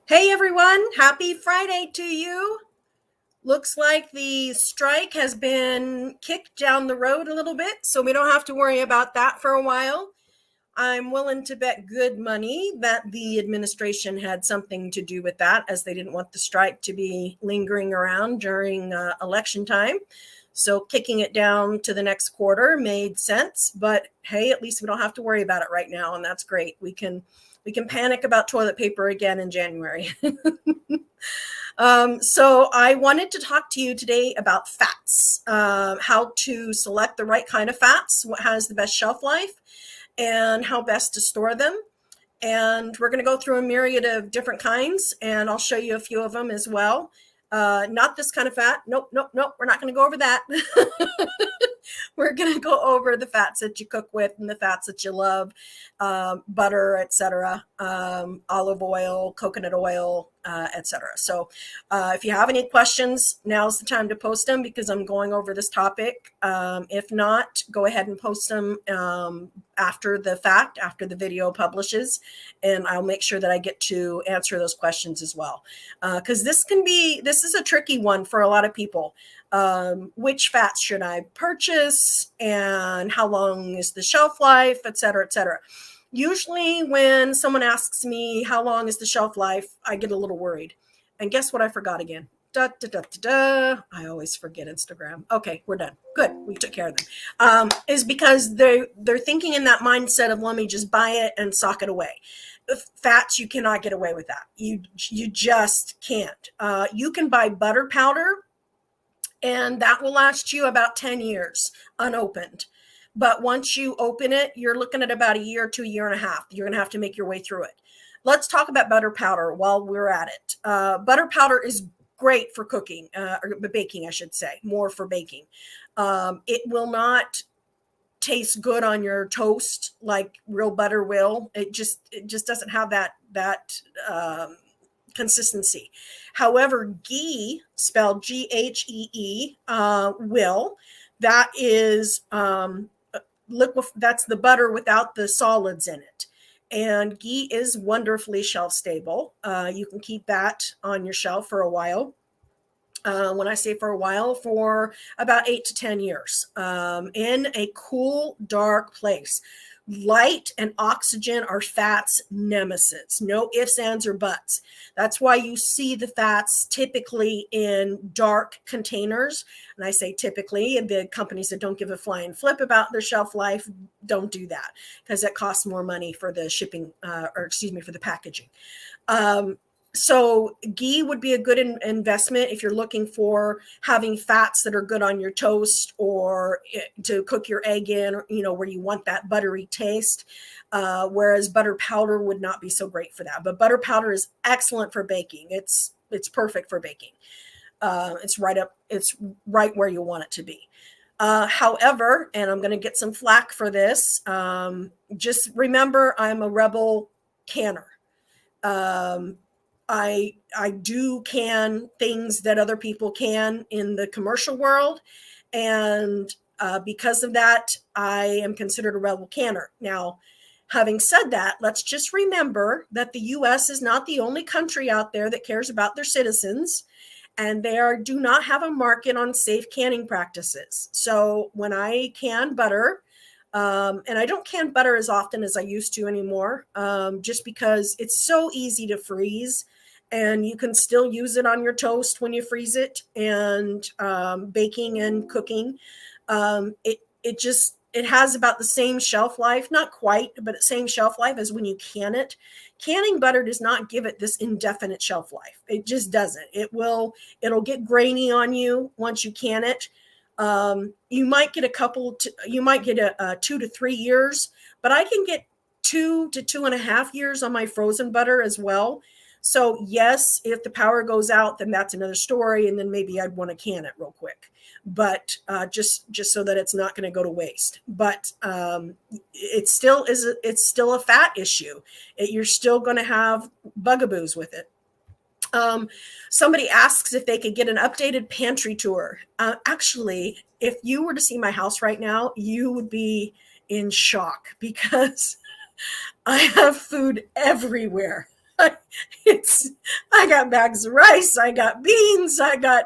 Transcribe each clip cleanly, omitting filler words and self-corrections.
Hey everyone, happy Friday to you. Looks like the strike has been kicked down the road a little bit, so we don't have to worry about that for a while. I'm willing to bet good money that the administration had something to do with that, as they didn't want the strike to be lingering around during election time. So kicking it down to the next quarter made sense, but hey, at least we don't have to worry about it right now, and that's great. We can panic about toilet paper again in January. So I wanted to talk to you today about fats, how to select the right kind of fats, what has the best shelf life, and how best to store them. And we're going to go through a myriad of different kinds, and I'll show you a few of them as well. Not this kind of fat. Nope, nope, nope. We're not going to go over that. We're going to go over the fats that you cook with and the fats that you love, butter, etc., olive oil, coconut oil, etc. So if you have any questions, now's the time to post them because I'm going over this topic. If not, go ahead and post them after the fact, after the video publishes, and I'll make sure that I get to answer those questions as well. Because this is a tricky one for a lot of people. Which fats should I purchase and how long is the shelf life, et cetera, et cetera. Usually when someone asks me how long is the shelf life, I get a little worried. And guess what I forgot again? Da, da, da, da, da. I always forget Instagram. Okay, we're done. Good, we took care of them. Is because they're thinking in that mindset of let me just buy it and sock it away. Fats, you cannot get away with that. You just can't. You can buy butter powder, and that will last you about 10 years unopened. But once you open it, you're looking at about a year to a year and a half. You're going to have to make your way through it. Let's talk about butter powder while we're at it. Butter powder is great for cooking, or baking, I should say, more for baking. It will not taste good on your toast like real butter will. It just doesn't have that consistency. However, ghee, spelled Ghee, will. That is that's the butter without the solids in it. And ghee is wonderfully shelf stable. You can keep that on your shelf for a while. When I say for a while, for about 8 to 10 years, in a cool, dark place. Light and oxygen are fat's nemesis. No ifs, ands, or buts. That's why you see the fats typically in dark containers. And I say typically, and the companies that don't give a flying flip about their shelf life don't do that because it costs more money for the shipping, for the packaging. So ghee would be a good investment if you're looking for having fats that are good on your toast or to cook your egg in, where you want that buttery taste. Whereas butter powder would not be so great for that. But butter powder is excellent for baking. It's perfect for baking. It's right where you want it to be. However, and I'm going to get some flack for this, just remember I'm a rebel canner. I do can things that other people can in the commercial world. And because of that, I am considered a rebel canner. Now, having said that, let's just remember that the U.S. is not the only country out there that cares about their citizens. And they do not have a market on safe canning practices. So when I can butter, and I don't can butter as often as I used to anymore, just because it's so easy to freeze and you can still use it on your toast when you freeze it and baking and cooking. It has about the same shelf life, not quite, but the same shelf life as when you can it. Canning butter does not give it this indefinite shelf life. It just doesn't. It'll get grainy on you once you can it. You might get a 2 to 3 years, but I can get 2 to 2.5 years on my frozen butter as well. So yes, if the power goes out, then that's another story. And then maybe I'd want to can it real quick, but just so that it's not going to go to waste. But it's still a fat issue. You're still going to have bugaboos with it. Somebody asks if they could get an updated pantry tour. Actually, if you were to see my house right now, you would be in shock because I have food everywhere. it's I got bags of rice, I got beans, I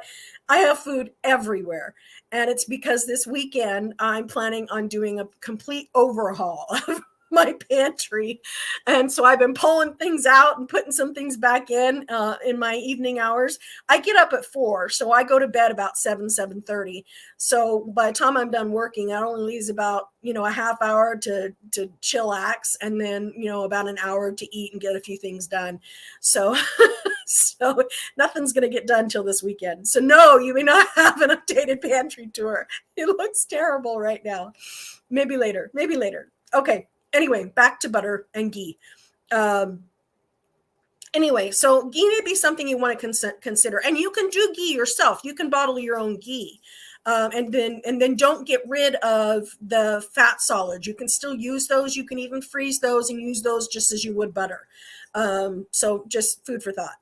have food everywhere. And it's because this weekend I'm planning on doing a complete overhaul of my pantry. And so I've been pulling things out and putting some things back in my evening hours. I get up at 4, so I go to bed about 7:30. So by the time I'm done working, that only leaves about, a half hour to chillax, and then, about an hour to eat and get a few things done. So so nothing's going to get done till this weekend. So no, you may not have an updated pantry tour. It looks terrible right now. Maybe later. Maybe later. Okay. Anyway, back to butter and ghee. Um, anyway, so ghee may be something you want to consider, and you can do ghee yourself. You can bottle your own ghee. And then don't get rid of the fat solids. You can still use those. You can even freeze those and use those just as you would butter. So just food for thought.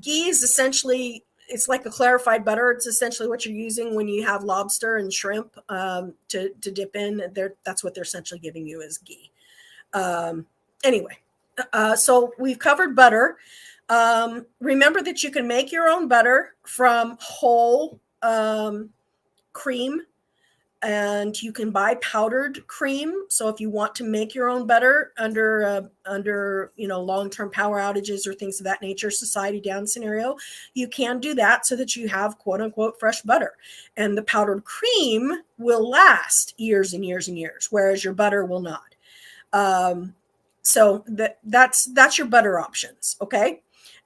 Ghee is essentially, it's like a clarified butter. It's essentially what you're using when you have lobster and shrimp to dip in. That's what they're essentially giving you is ghee. Anyway, so we've covered butter. Remember that you can make your own butter from whole cream, and you can buy powdered cream. So if you want to make your own butter under long-term power outages or things of that nature, society down scenario, you can do that so that you have quote unquote fresh butter. And the powdered cream will last years and years and years, whereas your butter will not. So that's your butter options. Okay.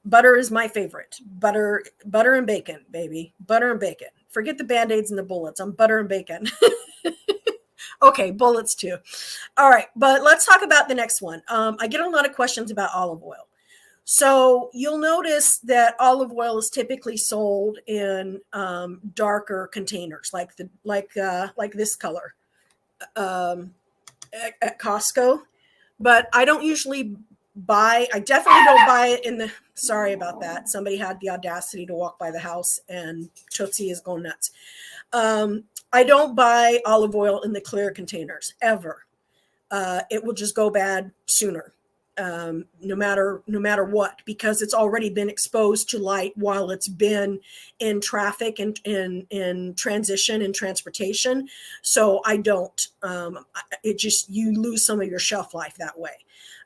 Butter is my favorite. Butter and bacon, baby. Butter and bacon. Forget the Band-Aids and the bullets. I'm butter and bacon. Okay, bullets too. All right, but let's talk about the next one. I get a lot of questions about olive oil. So you'll notice that olive oil is typically sold in darker containers, like this color at Costco. But I don't usually I definitely don't buy it in the, sorry about that. Somebody had the audacity to walk by the house and Tootsie is going nuts. I don't buy olive oil in the clear containers ever. It will just go bad sooner, no matter what, because it's already been exposed to light while it's been in traffic and in transition and transportation. So I don't. You lose some of your shelf life that way.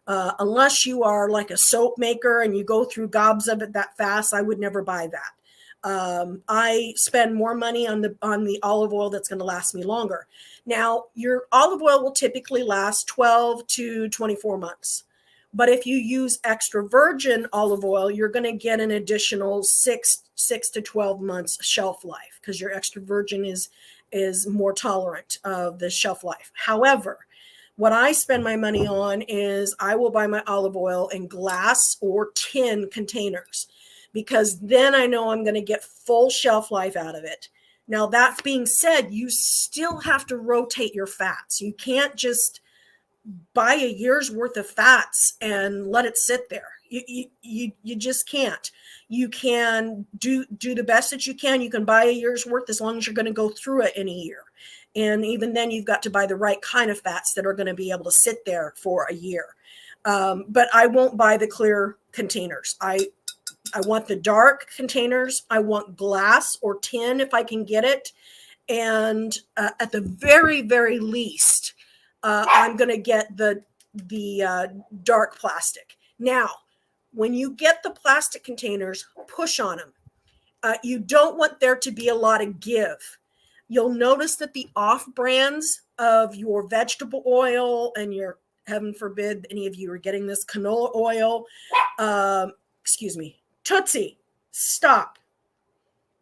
Unless you are like a soap maker and you go through gobs of it that fast, I would never buy that. I spend more money on the olive oil that's going to last me longer. Now, your olive oil will typically last 12 to 24 months. But if you use extra virgin olive oil, you're going to get an additional 6 to 12 months shelf life, because your extra virgin is more tolerant of the shelf life. However, what I spend my money on is I will buy my olive oil in glass or tin containers, because then I know I'm going to get full shelf life out of it. Now, that being said, you still have to rotate your fats. You can't just buy a year's worth of fats and let it sit there. You just can't. You can do the best that you can. You can buy a year's worth as long as you're going to go through it in a year. And even then, you've got to buy the right kind of fats that are going to be able to sit there for a year. But I won't buy the clear containers. I want the dark containers. I want glass or tin if I can get it. And at the very, very least, I'm going to get the dark plastic. Now, when you get the plastic containers, push on them. You don't want there to be a lot of give. You'll notice that the off brands of your vegetable oil and your, heaven forbid, any of you are getting this, canola oil, excuse me, Tootsie, stop.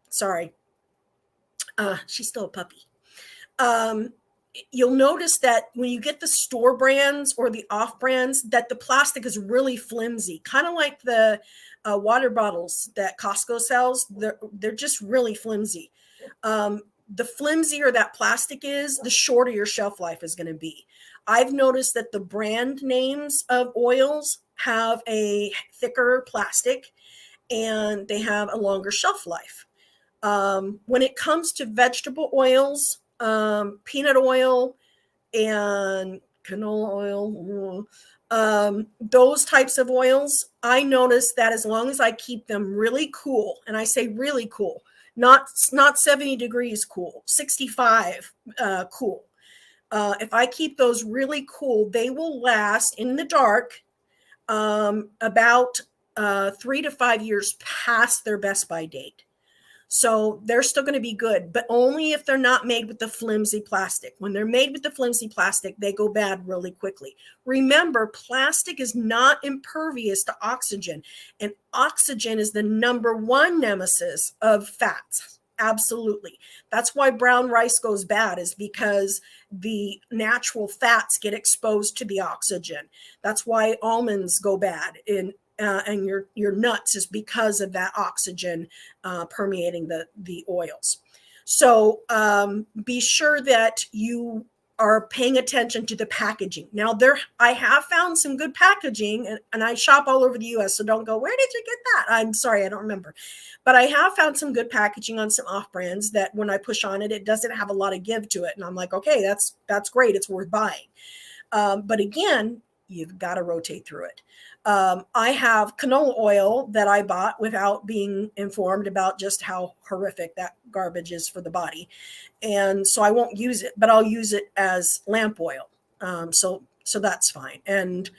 Sorry. She's still a puppy. You'll notice that when you get the store brands or the off brands, that the plastic is really flimsy, kind of like the water bottles that Costco sells. They're just really flimsy. The flimsier that plastic is, the shorter your shelf life is going to be. I've noticed that the brand names of oils have a thicker plastic and they have a longer shelf life. When it comes to vegetable oils, peanut oil and canola oil, Those types of oils, I notice that as long as I keep them really cool, and I say really cool, not 70 degrees cool, 65 cool. If I keep those really cool, they will last in the dark about 3 to 5 years past their best by date. So they're still going to be good, but only if they're not made with the flimsy plastic. When they're made with the flimsy plastic, they go bad really quickly. Remember, plastic is not impervious to oxygen, and oxygen is the number one nemesis of fats. Absolutely. That's why brown rice goes bad, is because the natural fats get exposed to the oxygen. That's why almonds go bad and your nuts, is because of that oxygen permeating the oils. So be sure that you are paying attention to the packaging. Now I have found some good packaging, and I shop all over the US, so don't go, where did you get that? I'm sorry, I don't remember. But I have found some good packaging on some off brands that when I push on it, it doesn't have a lot of give to it. And I'm like, okay, that's great. It's worth buying. But again, you've got to rotate through it. I have canola oil that I bought without being informed about just how horrific that garbage is for the body. And so I won't use it, but I'll use it as lamp oil. So that's fine. And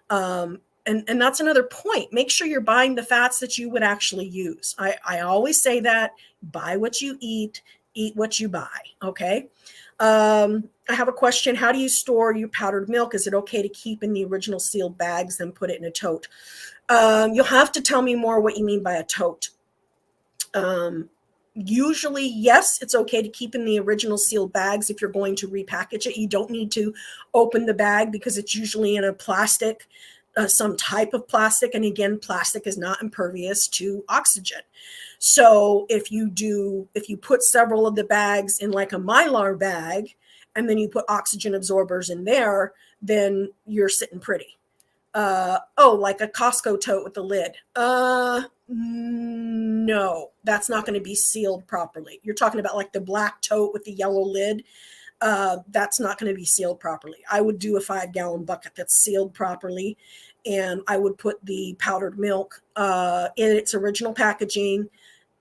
that's another point. Make sure you're buying the fats that you would actually use. I always say that: buy what you eat what you buy. Okay. I have a question. How do you store your powdered milk? Is it okay to keep in the original sealed bags, then put it in a tote? You'll have to tell me more what you mean by a tote. Usually, yes, it's okay to keep in the original sealed bags if you're going to repackage it. You don't need to open the bag because it's usually in a plastic, some type of plastic. And again, plastic is not impervious to oxygen. So if you put several of the bags in like a Mylar bag, and then you put oxygen absorbers in there, then you're sitting pretty. Like a Costco tote with a lid. No, that's not going to be sealed properly. You're talking about like the black tote with the yellow lid. That's not going to be sealed properly. I would do a 5-gallon bucket that's sealed properly, and I would put the powdered milk in its original packaging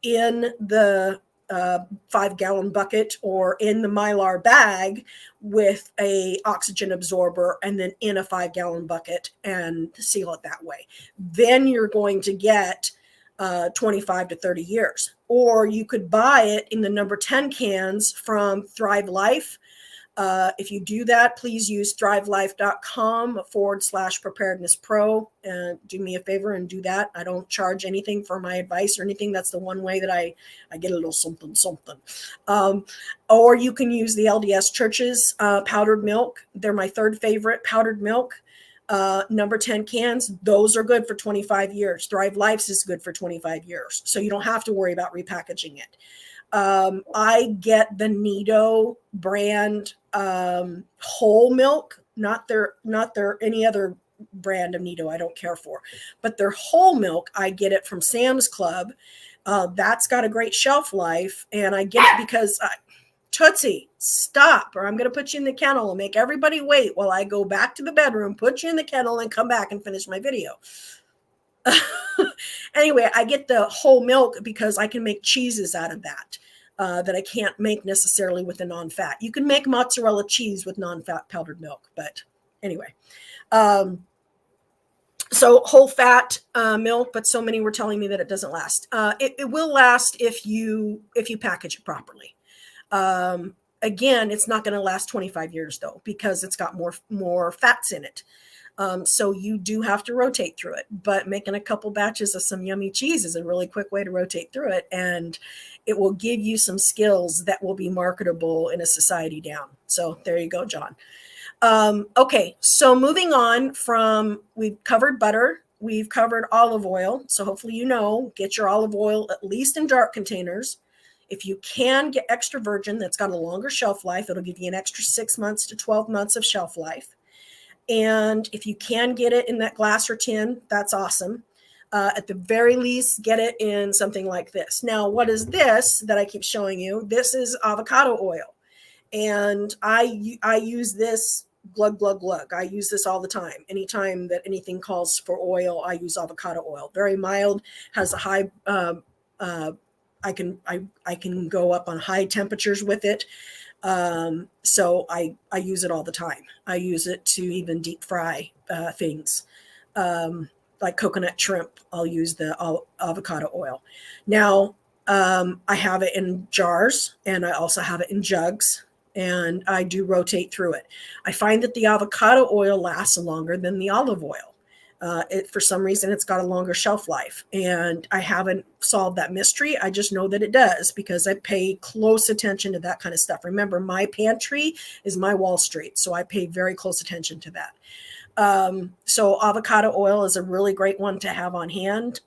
in the 5-gallon bucket or in the Mylar bag with a oxygen absorber, and then in a 5-gallon bucket and seal it that way. Then you're going to get 25 to 30 years. Or you could buy it in the number 10 cans from Thrive Life. If you do that, please use thrivelife.com/preparedness pro, and do me a favor and do that. I don't charge anything for my advice or anything. That's the one way that I get a little something. Or you can use the LDS Church's powdered milk. They're my third favorite powdered milk. Number 10 cans, those are good for 25 years. Thrive Life's is good for 25 years. So you don't have to worry about repackaging it. I get the Nido brand whole milk, not their any other brand of Nido I don't care for, but their whole milk, I get it from Sam's Club. That's got a great shelf life, and I get it because Tootsie, stop, or I'm going to put you in the kennel and make everybody wait while I go back to the bedroom, put you in the kennel, and come back and finish my video. Anyway, I get the whole milk because I can make cheeses out of that I can't make necessarily with the non-fat. You can make mozzarella cheese with non-fat powdered milk, but anyway. So whole fat milk, but so many were telling me that it doesn't last. It will last if you package it properly. Again, it's not going to last 25 years though, because it's got more fats in it. So you do have to rotate through it, but making a couple batches of some yummy cheese is a really quick way to rotate through it. And it will give you some skills that will be marketable in a society down. So there you go, John. Okay. So moving on we've covered butter. We've covered olive oil. So hopefully, get your olive oil at least in dark containers. If you can get extra virgin, that's got a longer shelf life. It'll give you an extra 6 months to 12 months of shelf life. And if you can get it in that glass or tin, that's awesome. At the very least, get it in something like this. Now, what is this that I keep showing you? This is avocado oil. And I use this glug, glug, glug. I use this all the time. Anytime that anything calls for oil, I use avocado oil. Very mild, has a high, uh, I can go up on high temperatures with it. So I use it all the time. I use it to even deep fry things. Like coconut shrimp, I'll use the avocado oil. Now, I have it in jars and I also have it in jugs, and I do rotate through it. I find that the avocado oil lasts longer than the olive oil. For some reason, it's got a longer shelf life, and I haven't solved that mystery. I just know that it does because I pay close attention to that kind of stuff. Remember, my pantry is my Wall Street, so I pay very close attention to that. So avocado oil is a really great one to have on hand.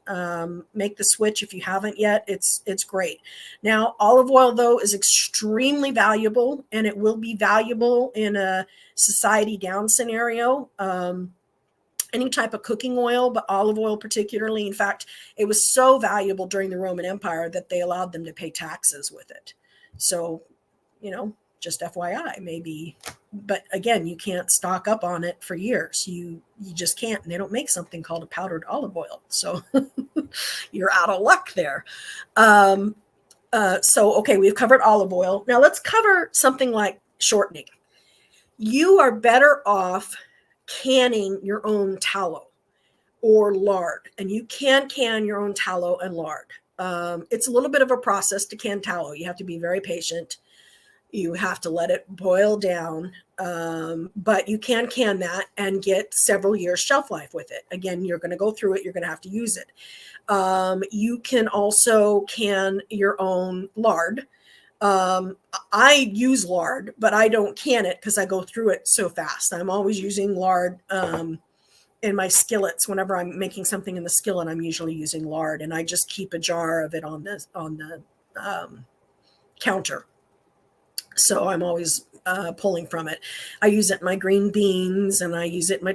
Make the switch if you haven't yet. It's great. Now, olive oil though is extremely valuable, and it will be valuable in a society down scenario. Any type of cooking oil, but olive oil particularly. In fact, it was so valuable during the Roman Empire that they allowed them to pay taxes with it. So, just FYI, maybe. But again, you can't stock up on it for years. You just can't. And they don't make something called a powdered olive oil. So you're out of luck there. Okay, we've covered olive oil. Now let's cover something like shortening. You are better off canning your own tallow or lard, and you can your own tallow and lard. It's a little bit of a process to can tallow. You have to be very patient. You have to let it boil down, but you can that and get several years shelf life with it. Again, you're going to go through it. You're going to have to use it. You can also can your own lard. I use lard, but I don't can it because I go through it so fast. I'm always using lard in my skillets. Whenever I'm making something in the skillet, I'm usually using lard, and I just keep a jar of it on the counter. So I'm always pulling from it. I use it in my green beans, and I use it in my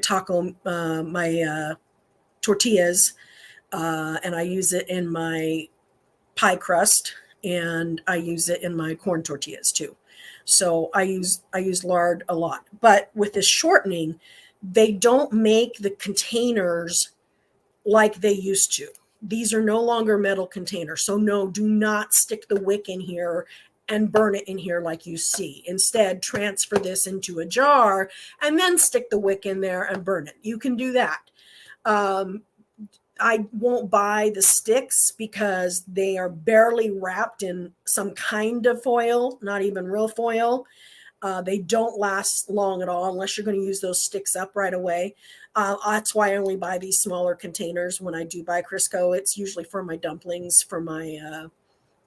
my tortillas, and I use it in my pie crust, and I use it in my corn tortillas too. So I use lard a lot. But with this shortening, they don't make the containers like they used to. These are no longer metal containers. So no, do not stick the wick in here and burn it in here like you see. Instead, transfer this into a jar and then stick the wick in there and burn it. You can do that. I won't buy the sticks because they are barely wrapped in some kind of foil, not even real foil. They don't last long at all unless you're going to use those sticks up right away. That's why I only buy these smaller containers when I do buy Crisco. It's usually for my dumplings, for my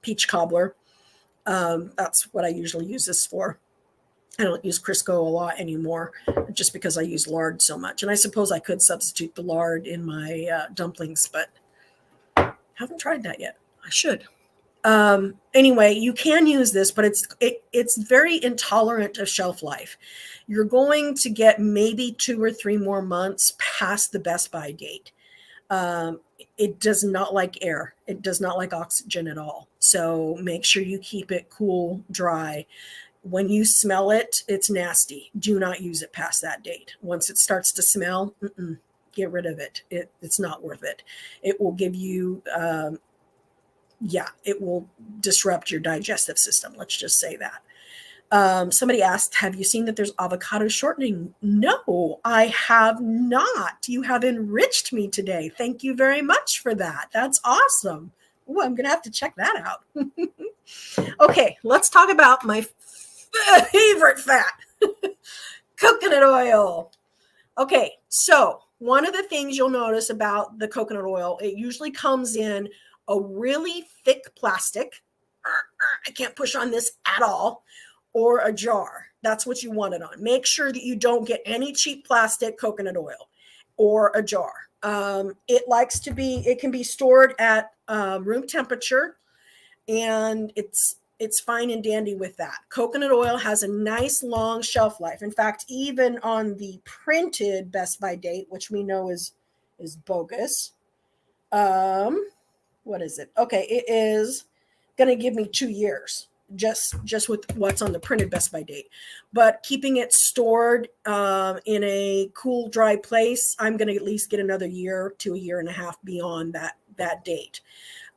peach cobbler. That's what I usually use this for. I don't use Crisco a lot anymore just because I use lard so much. And I suppose I could substitute the lard in my dumplings, but haven't tried that yet. I should. Anyway, you can use this, but it's very intolerant of shelf life. You're going to get maybe 2 or 3 more months past the best by date. It does not like air. It does not like oxygen at all. So make sure you keep it cool, dry. When you smell it, it's nasty. Do not use it past that date. Once it starts to smell, get rid of it. It's not worth it. It will give you, it will disrupt your digestive system. Let's just say that. Somebody asked, have you seen that there's avocado shortening? No, I have not. You have enriched me today. Thank you very much for that. That's awesome. Ooh, I'm going to have to check that out. Okay, let's talk about my favorite fat, coconut oil. Okay, so one of the things you'll notice about the coconut oil, it usually comes in a really thick plastic. I can't push on this at all. Or a jar. That's what you want it on. Make sure that you don't get any cheap plastic coconut oil or a jar. It can be stored at room temperature, and it's fine and dandy with that. Coconut oil has a nice long shelf life. In fact, even on the printed best by date, which we know is bogus. What is it? Okay, it is going to give me 2 years. just with what's on the printed best by date. But keeping it stored in a cool, dry place, I'm going to at least get another year to a year and a half beyond that date.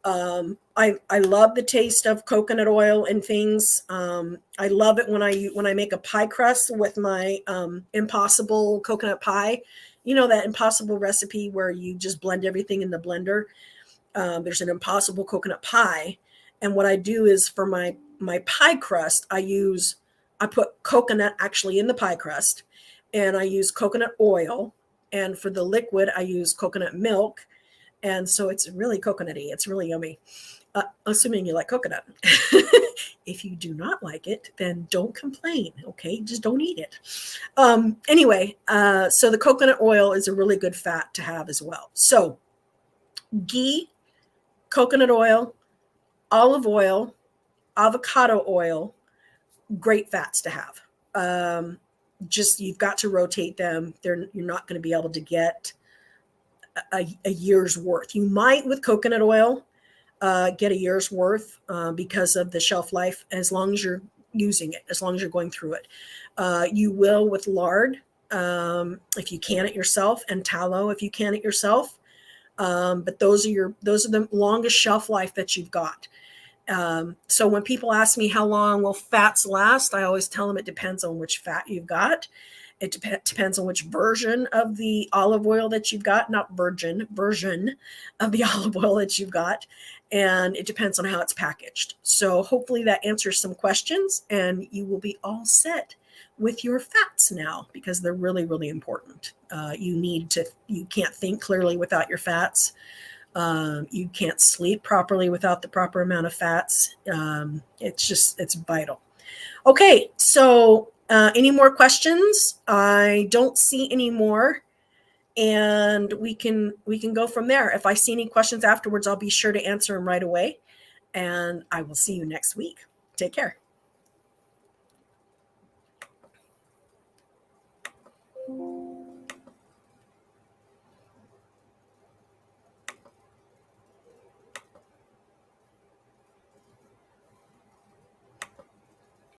I love the taste of coconut oil and things. I love it when I make a pie crust with my impossible coconut pie. You know that impossible recipe where you just blend everything in the blender. There's an impossible coconut pie, and what I do is for my pie crust, I put coconut actually in the pie crust, and I use coconut oil, and for the liquid I use coconut milk, and so it's really coconutty. It's really yummy, assuming you like coconut. If you do not like it, then don't complain. Okay, just don't eat it. Anyway, so the coconut oil is a really good fat to have as well. So ghee, coconut oil, olive oil, avocado oil, great fats to have. Just you've got to rotate them. You're not going to be able to get a year's worth. You might with coconut oil get a year's worth because of the shelf life, as long as you're using it, as long as you're going through it. You will with lard if you can it yourself, and tallow if you can it yourself. But those are the longest shelf life that you've got. So when people ask me how long will fats last, I always tell them it depends on which fat you've got. It depends on which version of the olive oil that you've got, not version of the olive oil that you've got. And it depends on how it's packaged. So hopefully that answers some questions, and you will be all set with your fats now, because they're really, really important. You can't think clearly without your fats. You can't sleep properly without the proper amount of fats. It's vital. Okay, so any more questions? I don't see any more, and we can go from there. If I see any questions afterwards, I'll be sure to answer them right away, and I will see you next week. Take care.